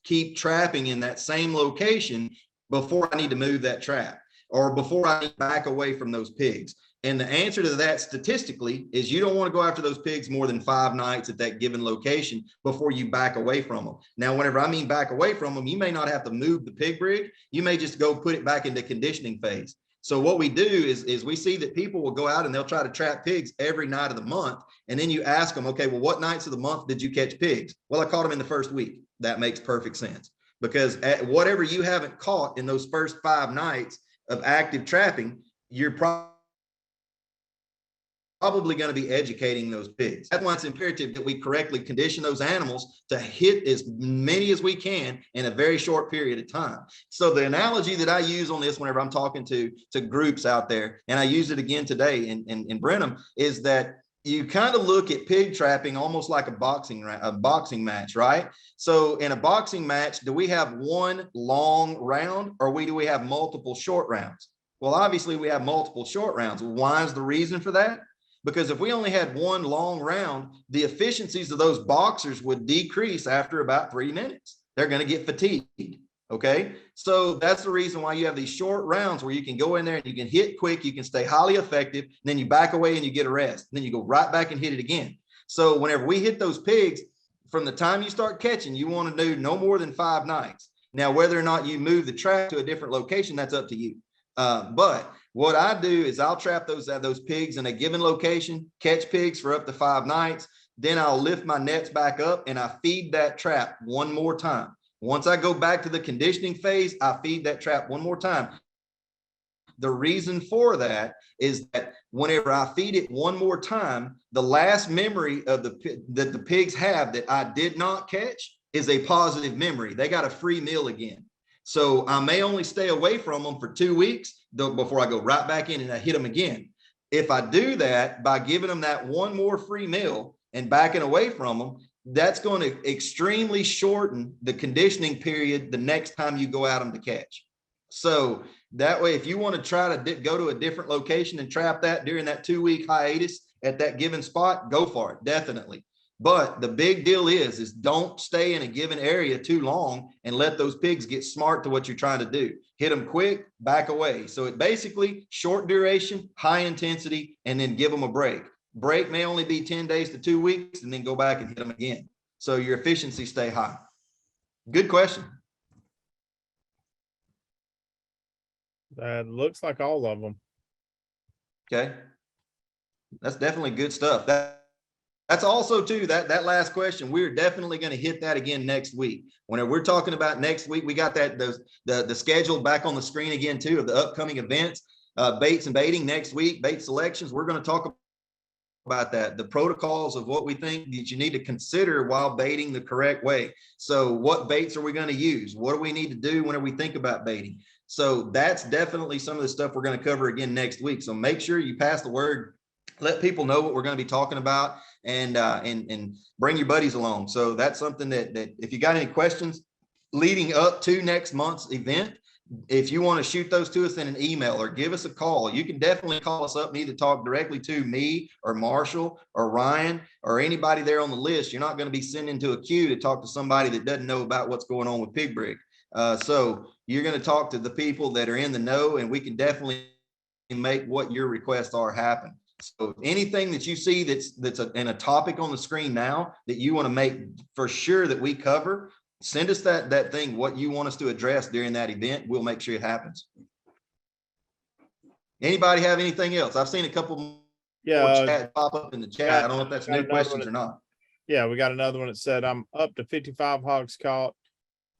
keep trapping in that same location before I need to move that trap, or before I need to back away from those pigs? And the answer to that statistically is you don't want to go after those pigs more than 5 nights at that given location before you back away from them. Now, whenever I mean back away from them, you may not have to move the pig brig. You may just go put it back into conditioning phase. So what we do is we see that people will go out and they'll try to trap pigs every night of the month. And then you ask them, okay, well, what nights of the month did you catch pigs? Well, I caught them in the first week. That makes perfect sense, because at whatever you haven't caught in those first 5 nights of active trapping, you're probably going to be educating those pigs. That's why it's imperative that we correctly condition those animals to hit as many as we can in a very short period of time. So the analogy that I use on this whenever I'm talking to groups out there, and I use it again today in Brenham, is that you kind of look at pig trapping almost like a boxing match, right? So in a boxing match, do we have one long round, or do we have multiple short rounds? Well, obviously we have multiple short rounds. Why is the reason for that? Because if we only had one long round, the efficiencies of those boxers would decrease after about 3 minutes. They're going to get fatigued. Okay. So that's the reason why you have these short rounds where you can go in there and you can hit quick, you can stay highly effective, and then you back away and you get a rest. And then you go right back and hit it again. So whenever we hit those pigs, from the time you start catching, you want to do no more than 5 nights. Now, whether or not you move the trap to a different location, that's up to you. But what I do is I'll trap those pigs in a given location, catch pigs for up to 5 nights. Then I'll lift my nets back up and I feed that trap one more time. Once I go back to the conditioning phase, I feed that trap one more time. The reason for that is that whenever I feed it one more time, the last memory that the pigs have that I did not catch is a positive memory. They got a free meal again. So I may only stay away from them for 2 weeks before I go right back in and I hit them again. If I do that by giving them that one more free meal and backing away from them, that's going to extremely shorten the conditioning period the next time you go at them to catch. So that way, if you want to try to go to a different location and trap that during that 2-week hiatus at that given spot, go for it, definitely. But the big deal is don't stay in a given area too long and let those pigs get smart to what you're trying to do. Hit them quick, back away. So it basically short duration, high intensity, and then give them a break. Break may only be 10 days to 2 weeks, and then go back and hit them again. So your efficiency stay high. Good question. That looks like all of them. Okay. That's definitely good stuff. That's also too, that last question, we're definitely going to hit that again next week. Whenever we're talking about next week, we got the schedule back on the screen again too of the upcoming events, baits and baiting next week, bait selections. We're going to talk about that, the protocols of what we think that you need to consider while baiting the correct way. So what baits are we going to use? What do we need to do whenever we think about baiting? So that's definitely some of the stuff we're going to cover again next week. So make sure you pass the word, let people know what we're going to be talking about, and bring your buddies along. So that's something that if you got any questions leading up to next month's event, if you want to shoot those to us in an email or give us a call, you can definitely call us up and either talk directly to me or Marshall or Ryan or anybody there on the list. You're not going to be sending to a queue to talk to somebody that doesn't know about what's going on with Pig Brig. So you're going to talk to the people that are in the know, and we can definitely make what your requests are happen. So anything that you see that's in a topic on the screen now that you want to make for sure that we cover, send us that thing, what you want us to address during that event. We'll make sure it happens. Anybody have anything else? I've seen a couple more chat pop up in the chat. I don't know if that's new questions or not. Yeah, we got another one that said, I'm up to 55 hogs caught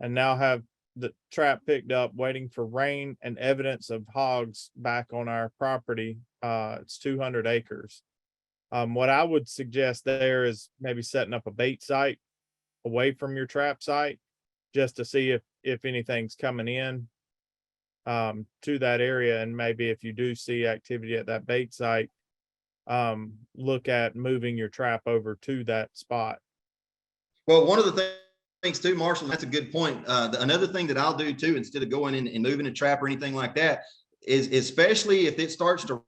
and now have the trap picked up, waiting for rain and evidence of hogs back on our property. It's 200 acres. What I would suggest there is maybe setting up a bait site away from your trap site just to see if anything's coming in to that area. And maybe if you do see activity at that bait site, look at moving your trap over to that spot. Well, one of the things too, Marshall, that's a good point. Another thing that I'll do too, instead of going in and moving a trap or anything like that, is especially if it starts to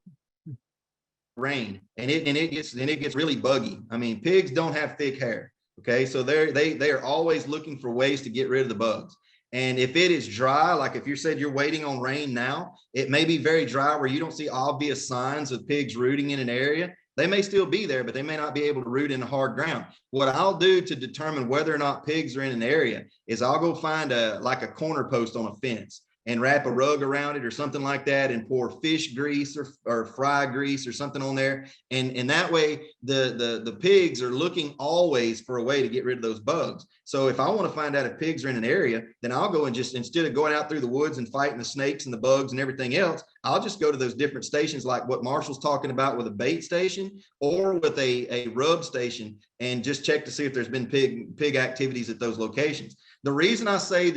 rain and it gets really buggy. I mean, pigs don't have thick hair. Okay, so they are always looking for ways to get rid of the bugs. And if it is dry, like if you said you're waiting on rain now, it may be very dry where you don't see obvious signs of pigs rooting in an area. They may still be there, but they may not be able to root in the hard ground. What I'll do to determine whether or not pigs are in an area is I'll go find like a corner post on a fence and wrap a rug around it or something like that and pour fish grease or fry grease or something on there. And that way the pigs are looking always for a way to get rid of those bugs. So if I want to find out if pigs are in an area, then I'll go and just, instead of going out through the woods and fighting the snakes and the bugs and everything else, I'll just go to those different stations like what Marshall's talking about with a bait station or with a rub station and just check to see if there's been pig activities at those locations. The reason I say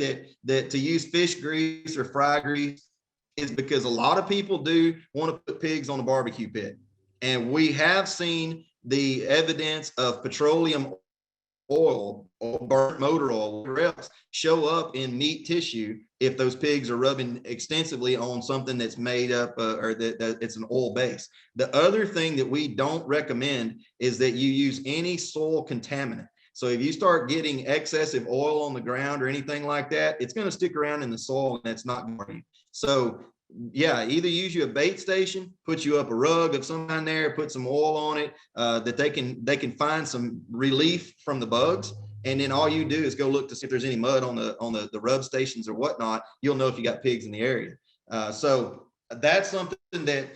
that to use fish grease or fry grease is because a lot of people do want to put pigs on a barbecue pit. And we have seen the evidence of petroleum oil or burnt motor oil or whatever else show up in meat tissue if those pigs are rubbing extensively on something that's made up or that it's an oil base. The other thing that we don't recommend is that you use any soil contaminant. So if you start getting excessive oil on the ground or anything like that, it's going to stick around in the soil and it's not good for you. So yeah, either use you a bait station, put you up a rug of some kind there, put some oil on it, that they can find some relief from the bugs. And then all you do is go look to see if there's any mud on the rub stations or whatnot. You'll know if you got pigs in the area. So that's something that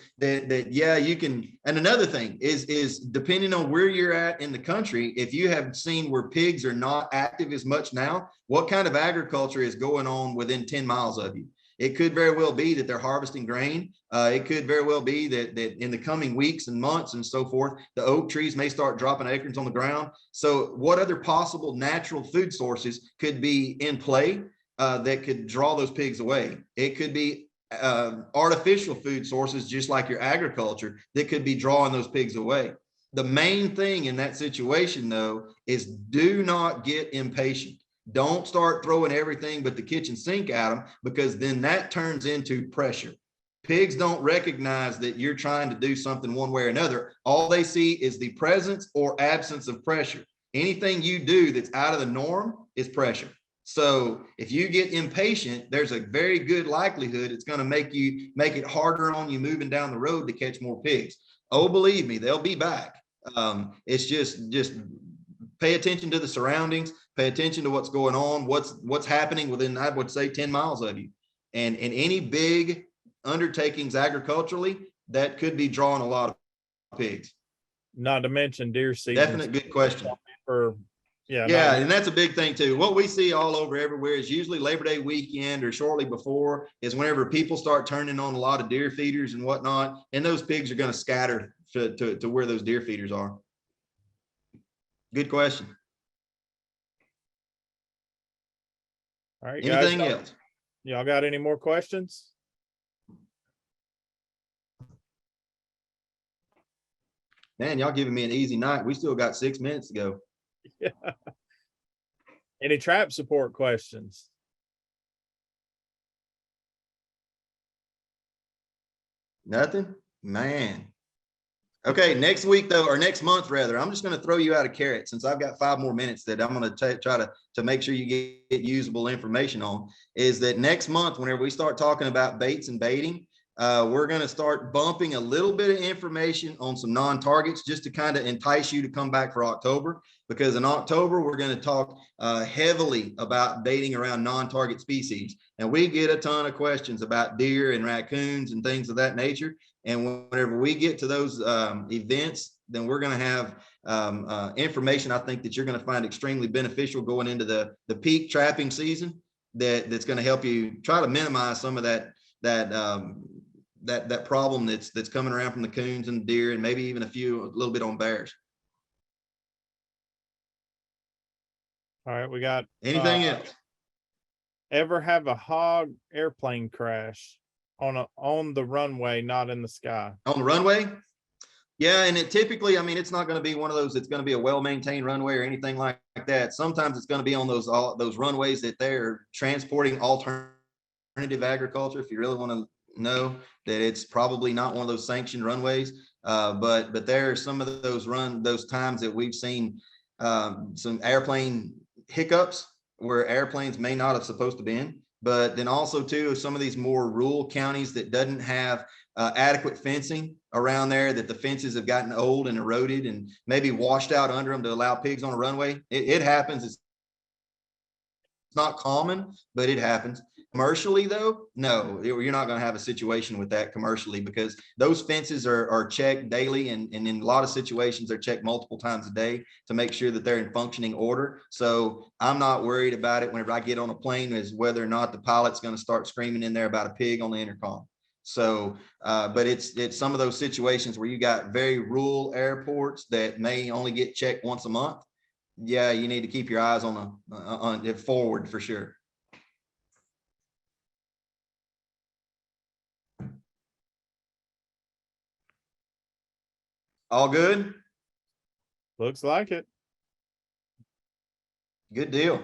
yeah, you can. And another thing is depending on where you're at in the country, if you have seen where pigs are not active as much now, what kind of agriculture is going on within 10 miles of you? It could very well be that they're harvesting grain. It could very well be that in the coming weeks and months and so forth, the oak trees may start dropping acorns on the ground. So what other possible natural food sources could be in play that could draw those pigs away? It could be artificial food sources, just like your agriculture, that could be drawing those pigs away. The main thing in that situation, though, is do not get impatient. Don't start throwing everything but the kitchen sink at them, because then that turns into pressure. Pigs don't recognize that you're trying to do something one way or another. All they see is the presence or absence of pressure. Anything you do that's out of the norm is pressure. So if you get impatient, there's a very good likelihood it's going to make it harder on you moving down the road to catch more pigs. Oh, believe me, they'll be back. It's just pay attention to the surroundings, pay attention to what's going on, what's happening within, I would say, 10 miles of you. And any big undertakings agriculturally, that could be drawing a lot of pigs. Not to mention deer season. Definite good question. Yeah, and that's a big thing too. What we see all over everywhere is usually Labor Day weekend or shortly before is whenever people start turning on a lot of deer feeders and whatnot, and those pigs are going to scatter to where those deer feeders are. Good question. All right, anything guys, else? Y'all got any more questions? Man, y'all giving me an easy night. We still got 6 minutes to go. Yeah. Any trap support questions? Nothing, man. Okay, next week though, or next month rather, I'm just going to throw you out a carrot since I've got 5 more minutes that I'm going to try to make sure you get usable information on. Is that next month, whenever we start talking about baits and baiting, we're going to start bumping a little bit of information on some non-targets just to kind of entice you to come back for October, because in October, we're going to talk heavily about baiting around non-target species. And we get a ton of questions about deer and raccoons and things of that nature. And whenever we get to those events, then we're going to have information I think that you're going to find extremely beneficial going into the peak trapping season that's going to help you try to minimize some of that problem that's coming around from the coons and deer, and maybe even a little bit on bears. All right, we got anything else? Ever have a hog airplane crash on the runway, not in the sky? On the runway? Yeah, and it typically, I mean, it's not going to be one of those, it's going to be a well-maintained runway or anything like that. Sometimes it's going to be on those runways that they're transporting alternative agriculture. If you really want to know that, it's probably not one of those sanctioned runways, but there are some of those times that we've seen some airplane hiccups, where airplanes may not have supposed to been. But then also too, some of these more rural counties that doesn't have adequate fencing around there, that the fences have gotten old and eroded and maybe washed out under them to allow pigs on a runway. It happens. It's not common, but it happens. Commercially though, no, you're not going to have a situation with that commercially, because those fences are checked daily, and in a lot of situations they're checked multiple times a day to make sure that they're in functioning order. So I'm not worried about it whenever I get on a plane, is whether or not the pilot's going to start screaming in there about a pig on the intercom. So, but it's some of those situations where you got very rural airports that may only get checked once a month. Yeah, you need to keep your eyes on it forward for sure. All good? Looks like it. Good deal.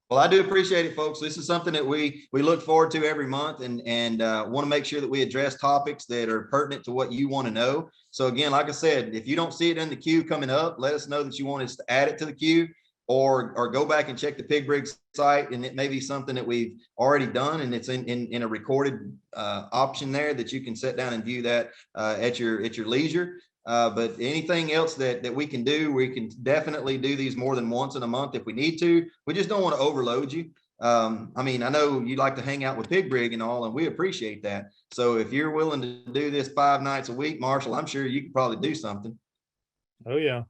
Well, I do appreciate it, folks. This is something that we look forward to every month, and want to make sure that we address topics that are pertinent to what you want to know. So again, like I said, if you don't see it in the queue coming up, let us know that you want us to add it to the queue, or go back and check the Pig Brig site, and it may be something that we've already done, and it's in a recorded option there that you can sit down and view that at your leisure. But anything else that we can do, we can definitely do these more than once in a month if we need to. We just don't want to overload you. I mean, I know you like to hang out with Pig Brig and all, and we appreciate that. So if you're willing to do this 5 nights a week, Marshall, I'm sure you could probably do something. Oh yeah,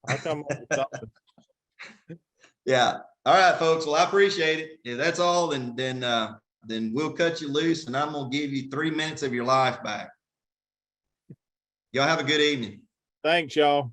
I'll come up with something. Yeah. All right, folks. Well, I appreciate it. If that's all, then we'll cut you loose, and I'm gonna give you 3 minutes of your life back. Y'all have a good evening. Thanks, y'all.